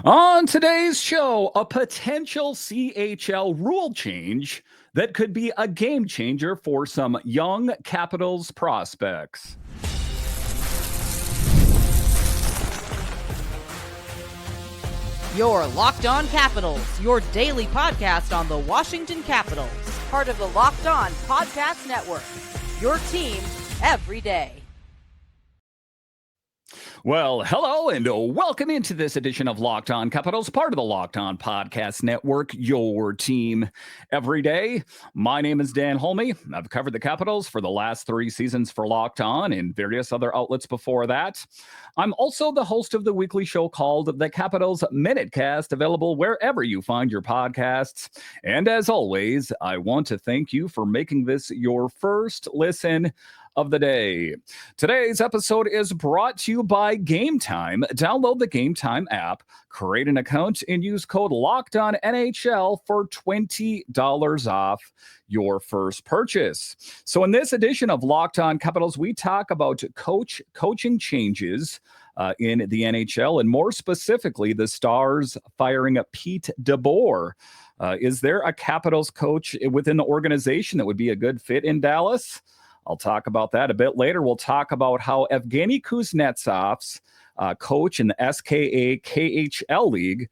On today's show, a potential CHL rule change that could be a game changer for some young Capitals prospects. Your Locked On Capitals, your daily podcast on the Washington Capitals, part of the Locked On Podcast Network. Your team every day. Well, hello and welcome into this edition of Locked On Capitals, part of the Locked On Podcast Network, your team every day. My name is Dan Holme. I've covered the Capitals for the last 3 seasons for Locked On and various other outlets before that. I'm also the host of the weekly show called The Capitals Minutecast, available wherever you find your podcasts. And as always, I want to thank you for making this your first listen of the day. Today's episode is brought to you by Game Time. Download the Game Time app, create an account, and use code LOCKEDONNHL for $20 off your first purchase. So in this edition of Locked On Capitals, we talk about coaching changes in the NHL, and more specifically, the Stars firing Pete DeBoer. Is there a Capitals coach within the organization that would be a good fit in Dallas? I'll talk about that a bit later. We'll talk about how Evgeny Kuznetsov's coach in the SKA KHL League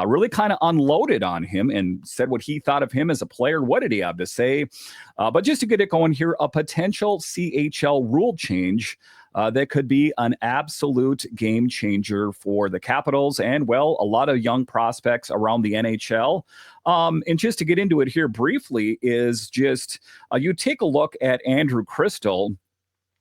really kind of unloaded on him and said what he thought of him as a player. What did he have to say? But just to get it going here, a potential CHL rule change that could be an absolute game changer for the Capitals and, well, a lot of young prospects around the NHL. And just to get into it here briefly is just you take a look at Andrew Cristall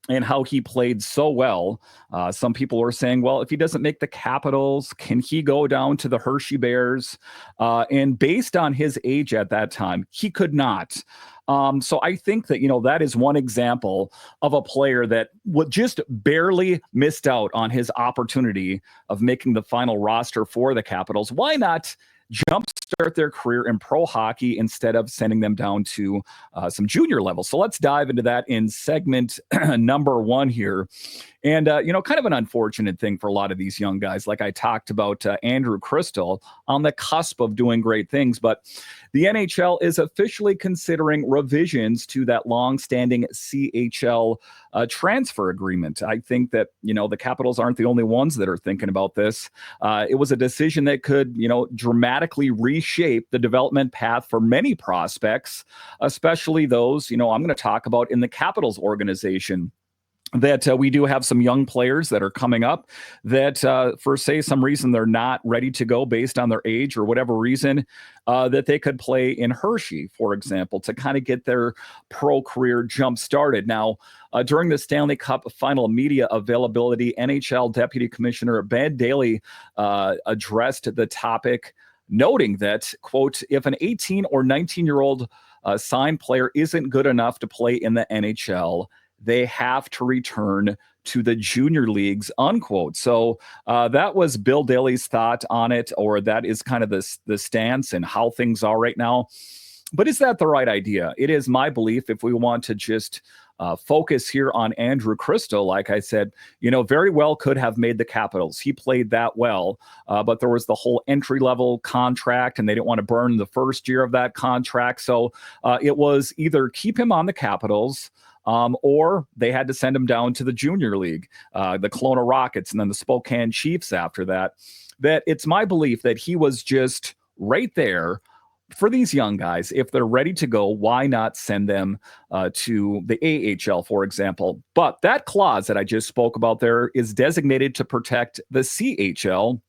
and how he played so well. Some people are saying, well, if he doesn't make the Capitals, can he go down to the Hershey Bears? And based on his age at that time, he could not. So I think that, that is one example of a player that just barely missed out on his opportunity of making the final roster for the Capitals. Why not jumpstart their career in pro hockey instead of sending them down to some junior level? So let's dive into that in segment number 1 here. And, kind of an unfortunate thing for a lot of these young guys. Like I talked about Andrew Cristall on the cusp of doing great things. But the NHL is officially considering revisions to that long-standing CHL transfer agreement. I think that, the Capitals aren't the only ones that are thinking about this. It was a decision that could, dramatically reshape the development path for many prospects, especially those, I'm going to talk about in the Capitals organization. That we do have some young players that are coming up that for, say, some reason they're not ready to go based on their age or whatever reason, that they could play in Hershey, for example, to kind of get their pro career jump started. Now, during the Stanley Cup final media availability, NHL Deputy Commissioner Ben Daly addressed the topic, noting that, quote, if an 18 or 19-year-old signed player isn't good enough to play in the NHL, they have to return to the junior leagues, unquote. So that was Bill Daly's thought on it, or that is kind of the stance and how things are right now. But is that the right idea? It is my belief, if we want to just focus here on Andrew Cristall, like I said, very well could have made the Capitals. He played that well, but there was the whole entry-level contract, and they didn't want to burn the first year of that contract. So it was either keep him on the Capitals, or they had to send him down to the junior league, the Kelowna Rockets, and then the Spokane Chiefs after that. That it's my belief that he was just right there for these young guys. If they're ready to go, why not send them to the AHL, for example? But that clause that I just spoke about there is designated to protect the CHL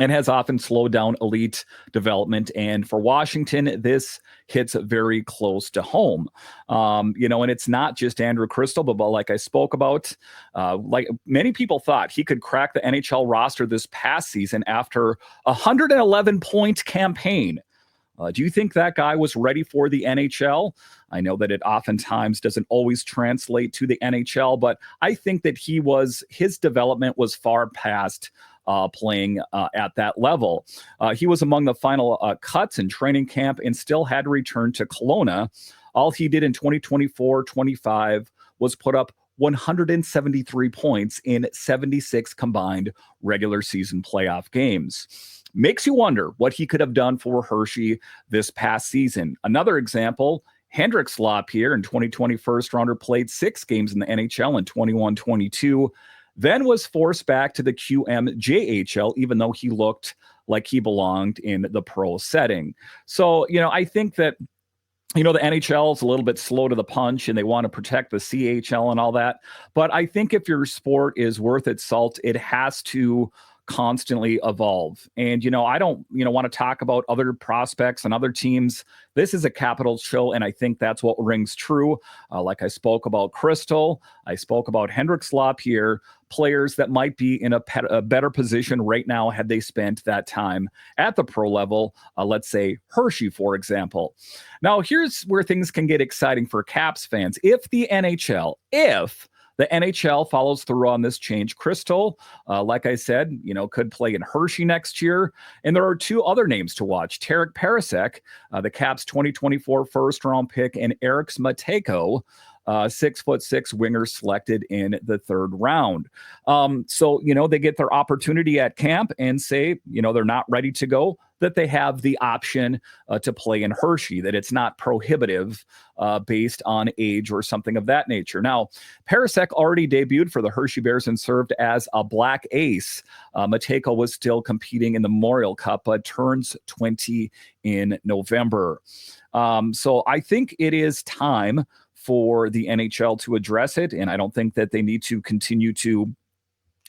and has often slowed down elite development. And for Washington, this hits very close to home. And it's not just Andrew Cristall, but like I spoke about, like many people thought he could crack the NHL roster this past season after a 111-point campaign. Do you think that guy was ready for the NHL? I know that it oftentimes doesn't always translate to the NHL, but I think that his development was far past playing at that level. He was among the final cuts in training camp and still had to return to Kelowna. All he did in 2024-25 was put up 173 points in 76 combined regular season playoff games. makes you wonder what he could have done for Hershey this past season. Another example, Hendrix Lapierre in 2020 first rounder played 6 games in the NHL in 21-22, then was forced back to the QMJHL, even though he looked like he belonged in the pro setting. So, I think that the NHL is a little bit slow to the punch and they want to protect the CHL and all that. But I think if your sport is worth its salt, it has to constantly evolve. And, I don't, want to talk about other prospects and other teams. This is a Capitals show, and I think that's what rings true. Like I spoke about Cristall, I spoke about Hendrix Lapierre, players that might be in a better position right now had they spent that time at the pro level. Let's say Hershey, for example. Now, here's where things can get exciting for Caps fans. If the NHL follows through on this change, Cristall, like I said, could play in Hershey next year. And there are 2 other names to watch. Terik Parascak, the Caps 2024 first-round pick, and Eriks Mateiko, 6'6" winger selected in the 3rd round. So, they get their opportunity at camp and say, they're not ready to go, that they have the option to play in Hershey, that it's not prohibitive based on age or something of that nature. Now, Parascak already debuted for the Hershey Bears and served as a black ace. Mateiko was still competing in the Memorial Cup, but turns 20 in November. So I think it is time for the NHL to address it, and I don't think that they need to continue to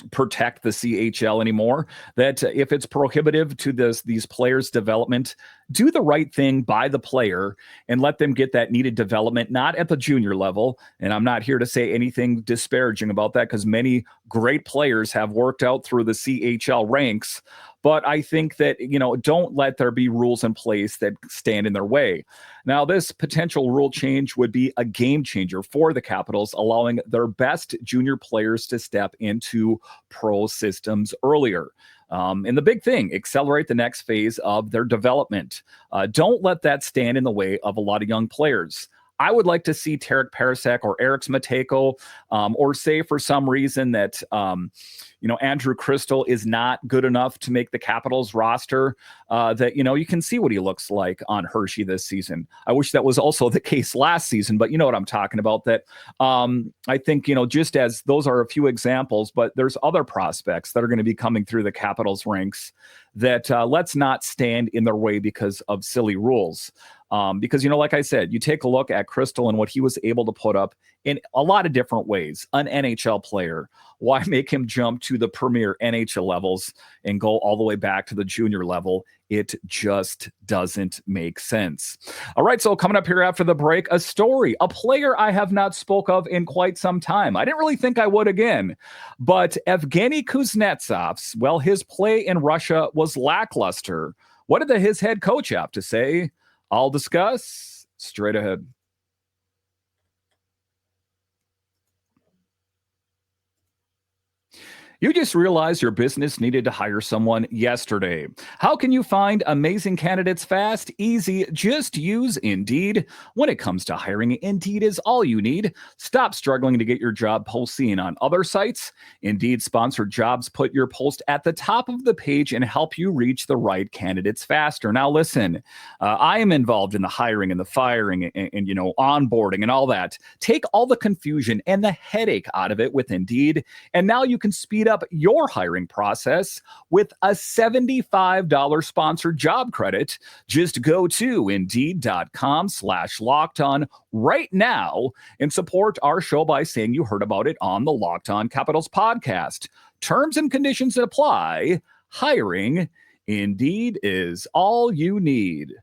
protect the CHL anymore. That if it's prohibitive to these players' development, do the right thing by the player and let them get that needed development, not at the junior level. And I'm not here to say anything disparaging about that, because many great players have worked out through the CHL ranks. But I think that, don't let there be rules in place that stand in their way. Now, this potential rule change would be a game changer for the Capitals, allowing their best junior players to step into pro systems earlier. And the big thing, accelerate the next phase of their development. Don't let that stand in the way of a lot of young players. I would like to see Terik Parascak or Eriks Mateiko, or say for some reason that, Andrew Cristall is not good enough to make the Capitals roster, that, you can see what he looks like on Hershey this season. I wish that was also the case last season, but you know what I'm talking about, that I think, just as those are a few examples, but there's other prospects that are going to be coming through the Capitals ranks that let's not stand in their way because of silly rules. Because, like I said, you take a look at Cristall and what he was able to put up in a lot of different ways. An NHL player, why make him jump to the premier NHL levels and go all the way back to the junior level? It just doesn't make sense. All right, so coming up here after the break, a story, a player I have not spoke of in quite some time. I didn't really think I would again, but Evgeny Kuznetsov, well, his play in Russia was lackluster. What did his head coach have to say? I'll discuss straight ahead. You just realized your business needed to hire someone yesterday. How can you find amazing candidates fast? Easy. Just use Indeed. When it comes to hiring, Indeed is all you need. Stop struggling to get your job post seen on other sites. Indeed sponsored jobs put your post at the top of the page and help you reach the right candidates faster. Now listen, I am involved in the hiring and the firing and onboarding and all that. Take all the confusion and the headache out of it with Indeed, and now you can speed up your hiring process with a $75 sponsored job credit. Just go to Indeed.com/lockedon right now and support our show by saying you heard about it on the Locked On Capitals podcast. Terms and conditions apply. Hiring Indeed is all you need.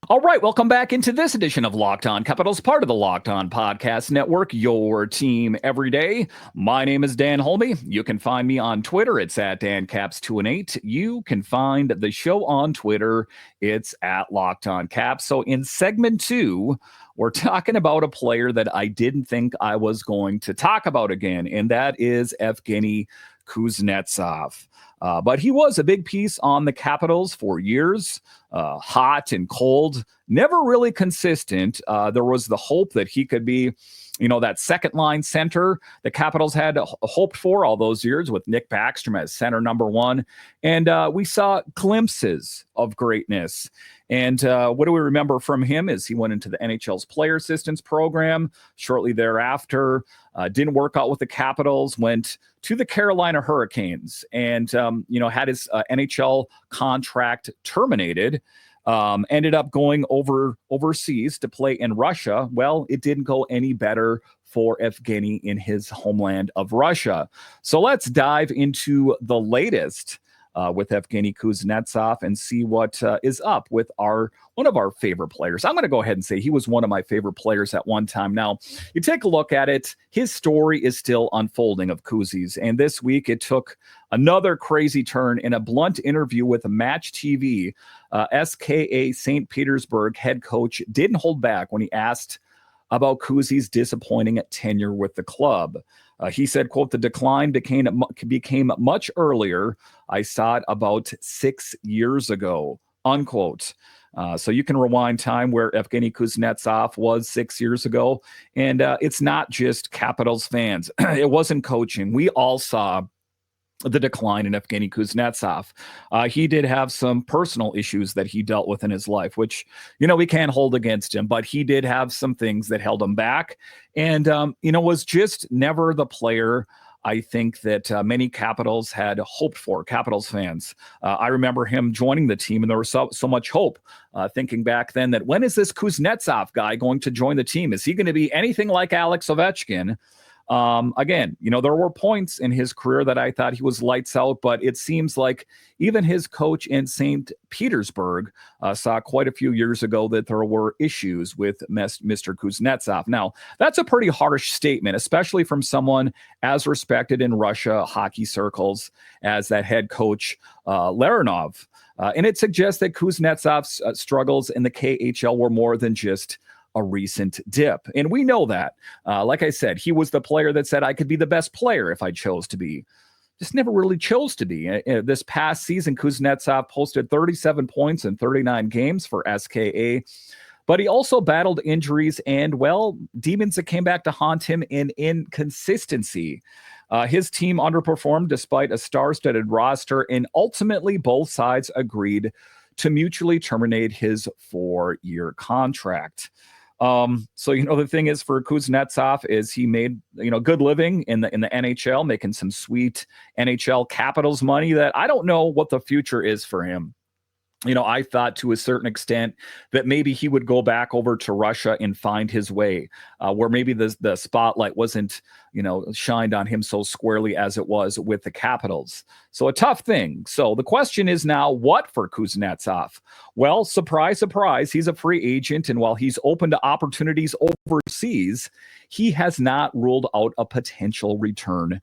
All right, welcome back into this edition of Locked On Capitals, part of the Locked On Podcast Network, your team every day. My name is Dan Holme. You can find me on Twitter. It's at DanCaps218. You can find the show on Twitter. It's at Locked On Caps. So in segment 2, we're talking about a player that I didn't think I was going to talk about again, and that is Evgeny Kuznetsov. But he was a big piece on the Capitals for years, hot and cold, never really consistent. There was the hope that he could be, that second line center the Capitals had hoped for all those years with Nick Backstrom as center number one. And we saw glimpses of greatness. And what do we remember from him is he went into the NHL's player assistance program shortly thereafter, didn't work out with the Capitals, went to the Carolina Hurricanes and, had his NHL contract terminated. Ended up going overseas to play in Russia. Well, it didn't go any better for Evgeny in his homeland of Russia. So let's dive into the latest with Evgeny Kuznetsov and see what is up with one of our favorite players. I'm going to go ahead and say he was one of my favorite players at one time. Now, you take a look at it, his story is still unfolding of Kuzi's. And this week it took another crazy turn in a blunt interview with Match TV. SKA St. Petersburg head coach didn't hold back when he asked about Kuzi's disappointing tenure with the club. He said, quote, "The decline became much earlier. I saw it about 6 years ago," unquote. So you can rewind time where Evgeny Kuznetsov was 6 years ago. And it's not just Capitals fans. It wasn't coaching. We all saw the decline in Evgeny Kuznetsov. He did have some personal issues that he dealt with in his life, which, we can't hold against him, but he did have some things that held him back and, was just never the player I think that many Capitals had hoped for, Capitals fans. I remember him joining the team and there was so much hope thinking back then that when is this Kuznetsov guy going to join the team? Is he going to be anything like Alex Ovechkin? Again, there were points in his career that I thought he was lights out, but it seems like even his coach in St. Petersburg saw quite a few years ago that there were issues with Mr. Kuznetsov. Now, that's a pretty harsh statement, especially from someone as respected in Russia hockey circles as that head coach, Larionov. And it suggests that Kuznetsov's struggles in the KHL were more than just a recent dip. And we know that. Like I said, he was the player that said I could be the best player if I chose to be. Just never really chose to be. This past season, Kuznetsov posted 37 points in 39 games for SKA. But he also battled injuries and, demons that came back to haunt him in inconsistency. His team underperformed despite a star-studded roster, and ultimately both sides agreed to mutually terminate his 4-year contract. So, the thing is for Kuznetsov is he made, good living in the NHL, making some sweet NHL Capitals money that I don't know what the future is for him. I thought to a certain extent that maybe he would go back over to Russia and find his way, where maybe the spotlight wasn't, shined on him so squarely as it was with the Capitals. So a tough thing. So the question is now, what for Kuznetsov? Well, surprise, surprise, he's a free agent. And while he's open to opportunities overseas, he has not ruled out a potential return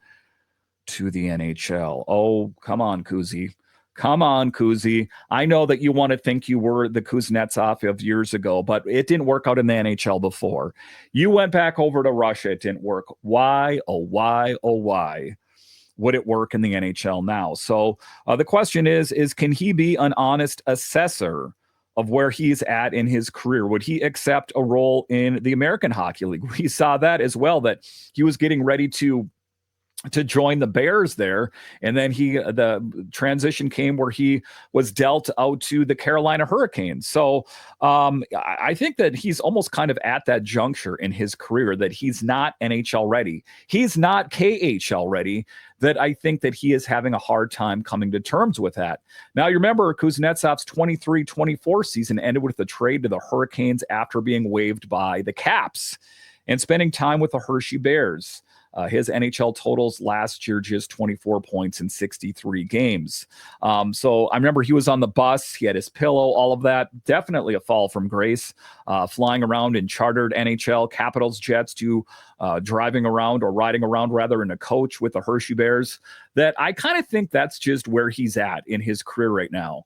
to the NHL. Oh, come on, Kuzi. Come on, Kuzi. I know that you want to think you were the Kuznetsov of years ago, but it didn't work out in the NHL before. You went back over to Russia. It didn't work. Why, oh, why, oh, why would it work in the NHL now? So the question is can he be an honest assessor of where he's at in his career? Would he accept a role in the American Hockey League? We saw that as well, that he was getting ready to join the Bears there. And then the transition came where he was dealt out to the Carolina Hurricanes. So I think that he's almost kind of at that juncture in his career that he's not NHL ready. He's not KHL ready, that I think that he is having a hard time coming to terms with that. Now, you remember Kuznetsov's 23-24 season ended with a trade to the Hurricanes after being waived by the Caps and spending time with the Hershey Bears. His NHL totals last year, just 24 points in 63 games. So I remember he was on the bus. He had his pillow, all of that. Definitely a fall from grace, flying around in chartered NHL Capitals jets to driving around or riding around rather in a coach with the Hershey Bears, that I kind of think that's just where he's at in his career right now.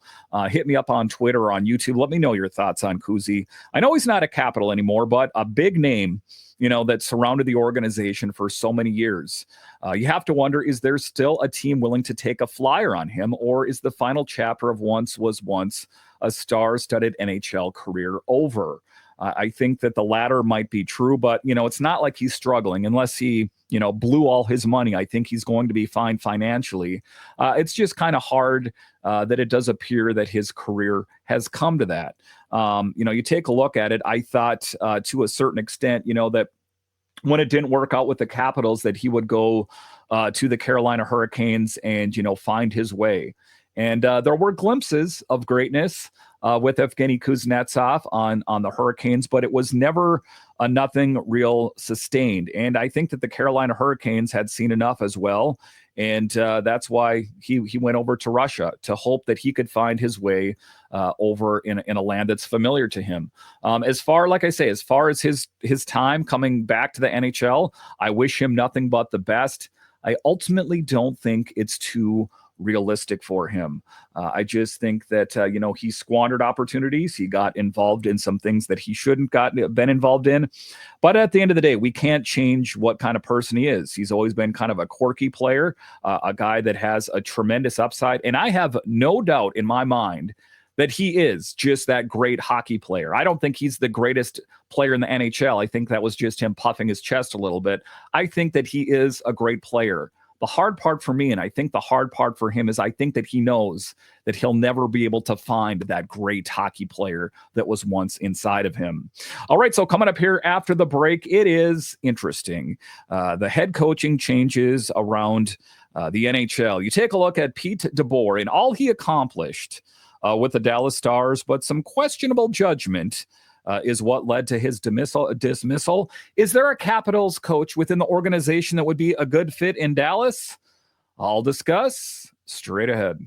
Hit me up on Twitter or on YouTube. Let me know your thoughts on Kuzi. I know he's not a Capital anymore, but a big name, that surrounded the organization for so many years. You have to wonder, is there still a team willing to take a flyer on him, or is the final chapter of once a star-studded NHL career over? I think that the latter might be true, but, it's not like he's struggling unless he, blew all his money. I think he's going to be fine financially. It's just kind of hard that it does appear that his career has come to that. You take a look at it. I thought to a certain extent, that when it didn't work out with the Capitals, that he would go to the Carolina Hurricanes and, find his way. And there were glimpses of greatness with Evgeny Kuznetsov on the Hurricanes, but it was never nothing real sustained. And I think that the Carolina Hurricanes had seen enough as well. And that's why he went over to Russia to hope that he could find his way over in a land that's familiar to him. As far as his time coming back to the NHL, I wish him nothing but the best. I ultimately don't think it's too realistic for him. I just think that, he squandered opportunities. He got involved in some things that he shouldn't been involved in. But at the end of the day, we can't change what kind of person he is. He's always been kind of a quirky player, a guy that has a tremendous upside. And I have no doubt in my mind that he is just that great hockey player. I don't think he's the greatest player in the NHL. I think that was just him puffing his chest a little bit. I think that he is a great player. The hard part for me, and I think the hard part for him, is I think that he knows that he'll never be able to find that great hockey player that was once inside of him. All right, so coming up here after the break, it is interesting. The head coaching changes around the NHL. You take a look at Pete DeBoer and all he accomplished with the Dallas Stars, but some questionable judgment is what led to his dismissal. Is there a Capitals coach within the organization that would be a good fit in Dallas? I'll discuss straight ahead.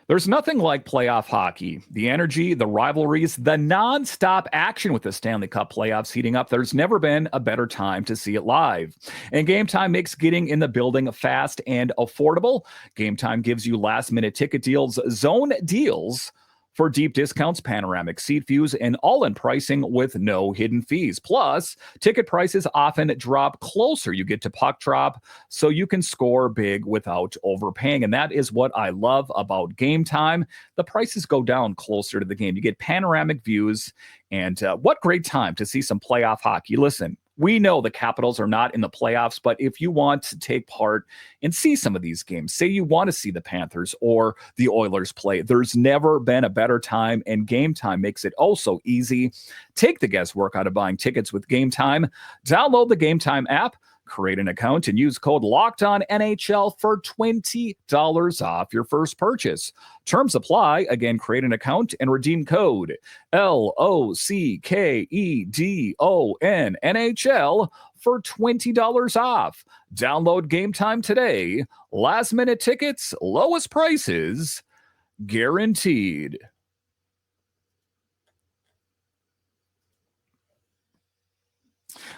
There's nothing like playoff hockey. The energy, the rivalries, the nonstop action with the Stanley Cup playoffs heating up. There's never been a better time to see it live. And Game Time makes getting in the building fast and affordable. Game Time gives you last-minute ticket deals, zone deals for deep discounts, panoramic seat views, and all-in pricing with no hidden fees. Plus, ticket prices often drop closer. You get to puck drop, so you can score big without overpaying. And that is what I love about Game Time. The prices go down closer to the game. You get panoramic views, and what great time to see some playoff hockey. Listen, we know the Capitals are not in the playoffs, but if you want to take part and see some of these games, say you want to see the Panthers or the Oilers play, there's never been a better time, and Game Time makes it oh so easy. Take the guesswork out of buying tickets with Game Time. Download the Game Time app, create an account, and use code LOCKEDONNHL for $20 off your first purchase. Terms apply. Again, create an account and redeem code LOCKEDONNHL for $20 off. Download Game Time today. Last minute tickets, lowest prices, guaranteed.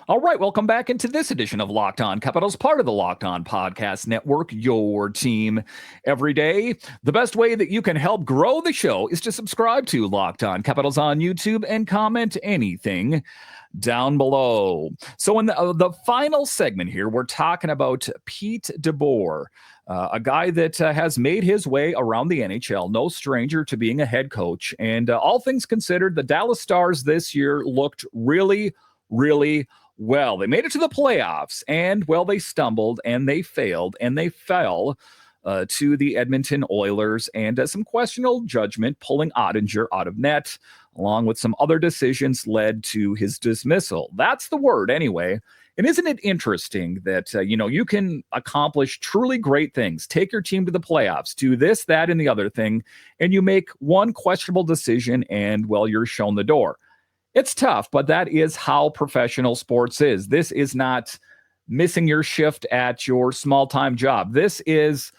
All right, welcome back into this edition of Locked On Capitals, part of the Locked On Podcast Network, your team every day. The best way that you can help grow the show is to subscribe to Locked On Capitals on YouTube and comment anything down below. So in the final segment here, we're talking about Pete DeBoer, a guy that has made his way around the NHL, no stranger to being a head coach. And all things considered, the Dallas Stars this year looked really, really well. They made it to the playoffs, and, well, they stumbled, and they failed, and they fell to the Edmonton Oilers, and some questionable judgment pulling Ottinger out of net, along with some other decisions, led to his dismissal. That's the word, anyway. And isn't it interesting that, you can accomplish truly great things, take your team to the playoffs, do this, that, and the other thing, and you make one questionable decision, and, well, you're shown the door. It's tough, but that is how professional sports is. This is not missing your shift at your small-time job. This is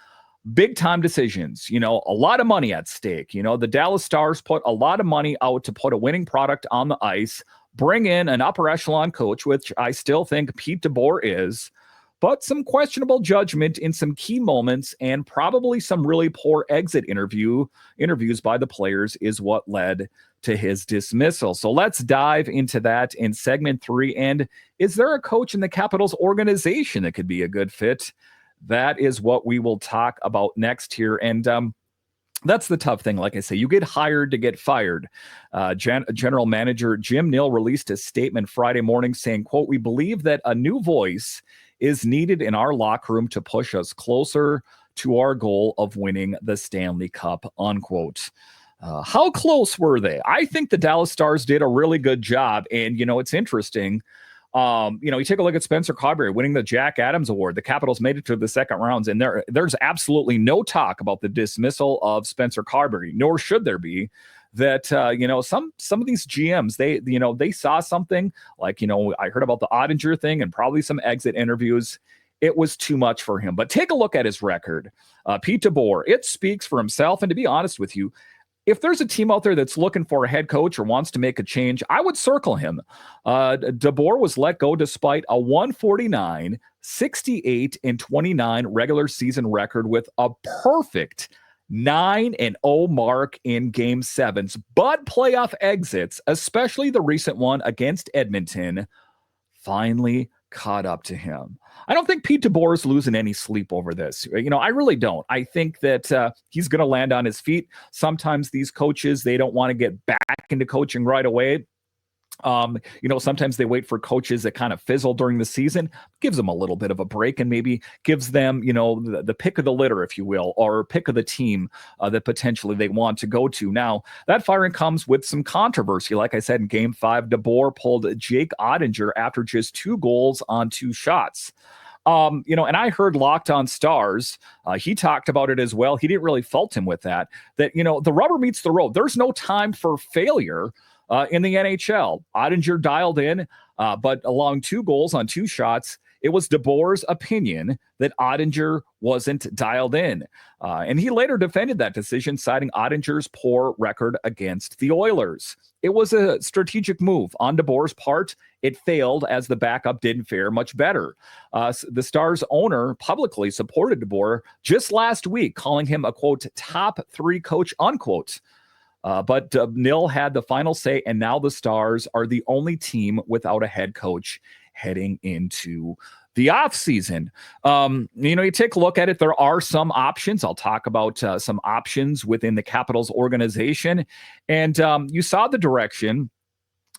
big time decisions, a lot of money at stake. The Dallas Stars put a lot of money out to put a winning product on the ice, bring in an upper echelon coach, which I still think Pete DeBoer is, but some questionable judgment in some key moments and probably some really poor exit interviews by the players is what led to his dismissal. So let's dive into that in segment 3. And is there a coach in the Capitals organization that could be a good fit? That is what we will talk about next here. And that's the tough thing. Like I say, you get hired to get fired. General Manager Jim Nill released a statement Friday morning saying, quote, "We believe that a new voice is needed in our locker room to push us closer to our goal of winning the Stanley Cup," unquote. How close were they? I think the Dallas Stars did a really good job. And, it's interesting. You take a look at Spencer Carberry winning the Jack Adams Award. The Capitals made it to the second rounds, and there's absolutely no talk about the dismissal of Spencer Carberry, nor should there be. That some of these GMs, they saw something like, I heard about the Ottinger thing and probably some exit interviews. It was too much for him. But take a look at his record. Pete DeBoer, it speaks for himself. And to be honest with you, if there's a team out there that's looking for a head coach or wants to make a change, I would circle him. DeBoer was let go despite a 149, 68, and 29 regular season record with a perfect 9-0 mark in Game 7s. But playoff exits, especially the recent one against Edmonton, finally caught up to him. I don't think Pete DeBoer is losing any sleep over this. I really don't. I think that he's going to land on his feet. Sometimes these coaches, they don't want to get back into coaching right away. Sometimes they wait for coaches that kind of fizzle during the season, gives them a little bit of a break and maybe gives them, the pick of the litter, if you will, or pick of the team that potentially they want to go to. Now, that firing comes with some controversy. Like I said, in Game 5, DeBoer pulled Jake Ottinger after just 2 goals on 2 shots. And I heard Locked On Stars, he talked about it as well. He didn't really fault him with that, the rubber meets the road. There's no time for failure in the NHL. Ottinger dialed in, but allowing 2 goals on 2 shots, it was DeBoer's opinion that Ottinger wasn't dialed in. And he later defended that decision, citing Ottinger's poor record against the Oilers. It was a strategic move on DeBoer's part. It failed as the backup didn't fare much better. The Stars owner publicly supported DeBoer just last week, calling him a, quote, top 3 coach, unquote. But Nill had the final say, and now the Stars are the only team without a head coach heading into the offseason. You take a look at it, there are some options. I'll talk about some options within the Capitals organization. And you saw the direction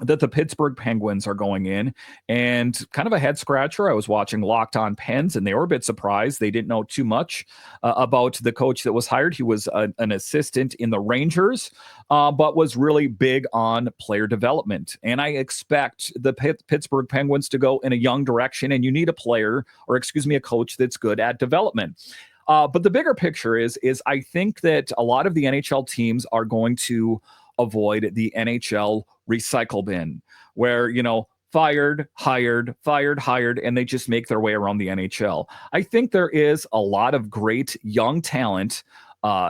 that the Pittsburgh Penguins are going in, and kind of a head scratcher. I was watching Locked On Pens, and they were a bit surprised. They didn't know too much about the coach that was hired. He was an assistant in the Rangers, but was really big on player development. And I expect the Pittsburgh Penguins to go in a young direction, and you need a coach that's good at development. But the bigger picture is I think that a lot of the NHL teams are going to avoid the NHL recycle bin, where, fired, hired, and they just make their way around the NHL. I think there is a lot of great young talent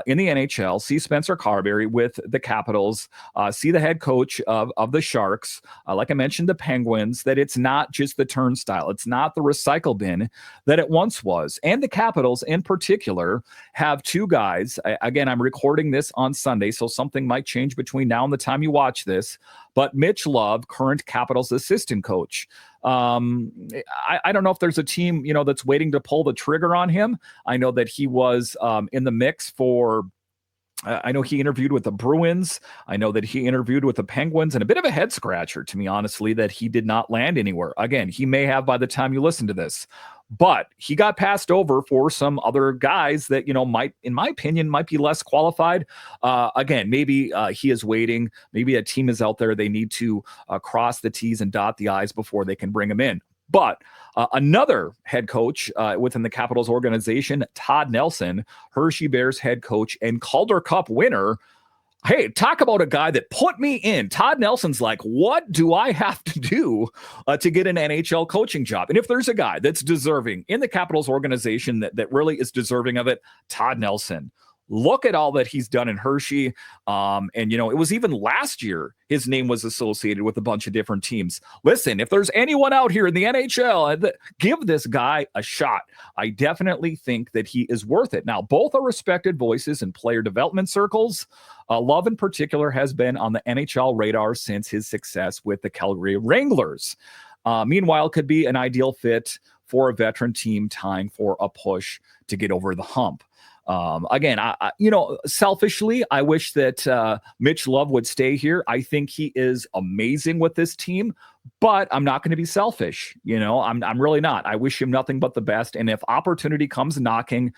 in the NHL. See Spencer Carberry with the Capitals, see the head coach of the Sharks, like I mentioned, the Penguins, that it's not just the turnstile. It's not the recycle bin that it once was. And the Capitals in particular have 2 guys. Again, I'm recording this on Sunday, so something might change between now and the time you watch this. But Mitch Love, current Capitals assistant coach, I don't know if there's a team, that's waiting to pull the trigger on him. I know that he was in the mix for, I know he interviewed with the Bruins. I know that he interviewed with the Penguins, and a bit of a head scratcher, to me, honestly, that he did not land anywhere. Again, he may have by the time you listen to this. But he got passed over for some other guys that, might, in my opinion, might be less qualified. Again, maybe he is waiting. Maybe a team is out there. They need to cross the T's and dot the I's before they can bring him in. But another head coach within the Capitals organization, Todd Nelson, Hershey Bears head coach and Calder Cup winner, Hey, talk about a guy that put me in. Todd Nelson's like, what do I have to do to get an NHL coaching job? And if there's a guy that's deserving in the Capitals organization that really is deserving of it, Todd Nelson. Look at all that he's done in Hershey. And, you know, it was even last year his name was associated with a bunch of different teams. Listen, if there's anyone out here in the NHL, give this guy a shot. I definitely think that he is worth it. Now, both are respected voices in player development circles. Love in particular has been on the NHL radar since his success with the Calgary Wranglers. Meanwhile, could be an ideal fit for a veteran team tying for a push to get over the hump. Again, I selfishly, I wish that Mitch Love would stay here. I think he is amazing with this team, but I'm not going to be selfish. I'm really not. I wish him nothing but the best. And if opportunity comes knocking,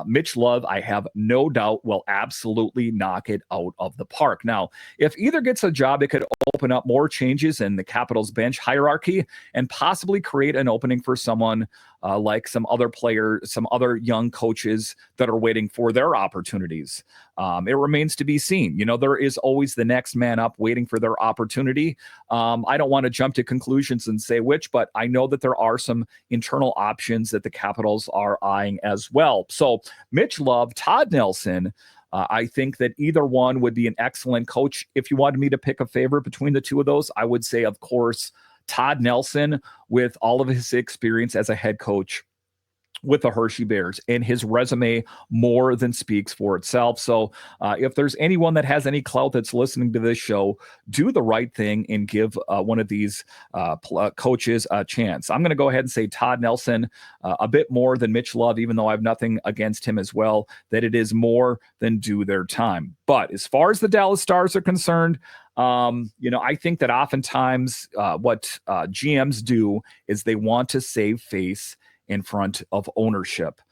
Mitch Love, I have no doubt, will absolutely knock it out of the park. Now, if either gets a job, it could open up more changes in the Capitals bench hierarchy and possibly create an opening for someone like some other young coaches that are waiting for their opportunities. It remains to be seen. There is always the next man up waiting for their opportunity. I don't want to jump to conclusions and say which, but I know that there are some internal options that the Capitals are eyeing as well. So Mitch Love, Todd Nelson, I think that either one would be an excellent coach. If you wanted me to pick a favorite between the two of those, I would say, of course, Todd Nelson, with all of his experience as a head coach with the Hershey Bears, and his resume more than speaks for itself. So if there's anyone that has any clout that's listening to this show, do the right thing and give one of these coaches a chance. I'm going to go ahead and say Todd Nelson, a bit more than Mitch Love, even though I have nothing against him as well, that it is more than due their time. But as far as the Dallas Stars are concerned, I think that oftentimes what GMs do is they want to save face in front of ownership,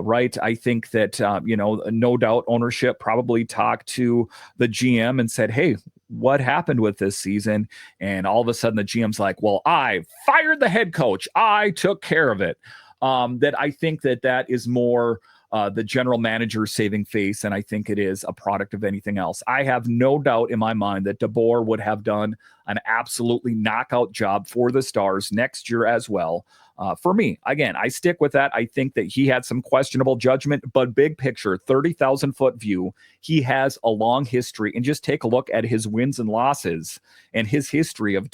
right? I think that, no doubt ownership probably talked to the GM and said, hey, what happened with this season? And all of a sudden the GM's like, well, I fired the head coach. I took care of it. That I think that is more the general manager saving face, and I think it is a product of anything else. I have no doubt in my mind that DeBoer would have done an absolutely knockout job for the Stars next year as well. For me, again, I stick with that. I think that he had some questionable judgment, but big picture, 30,000-foot view, he has a long history. And just take a look at his wins and losses and his history of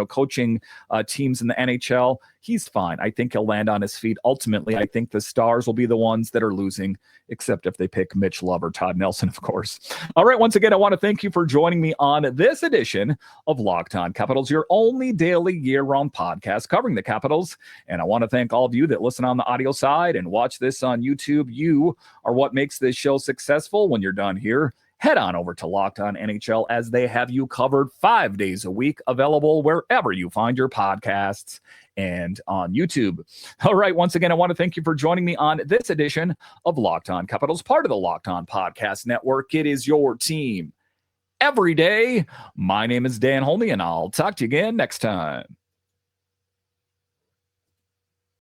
coaching teams in the NHL. He's fine. I think he'll land on his feet. Ultimately, I think the Stars will be the ones that are losing, except if they pick Mitch Love or Todd Nelson, of course. All right, once again, I want to thank you for joining me on this edition of Locked On Capitals, your only daily year-round podcast covering the Capitals. And I want to thank all of you that listen on the audio side and watch this on YouTube. You are what makes this show successful. When you're done here, head on over to Locked On NHL, as they have you covered 5 days a week, available wherever you find your podcasts and on YouTube. All right, once again, I want to thank you for joining me on this edition of Locked On Capitals, part of the Locked On Podcast Network. It is your team every day. My name is Dan Holme, and I'll talk to you again next time.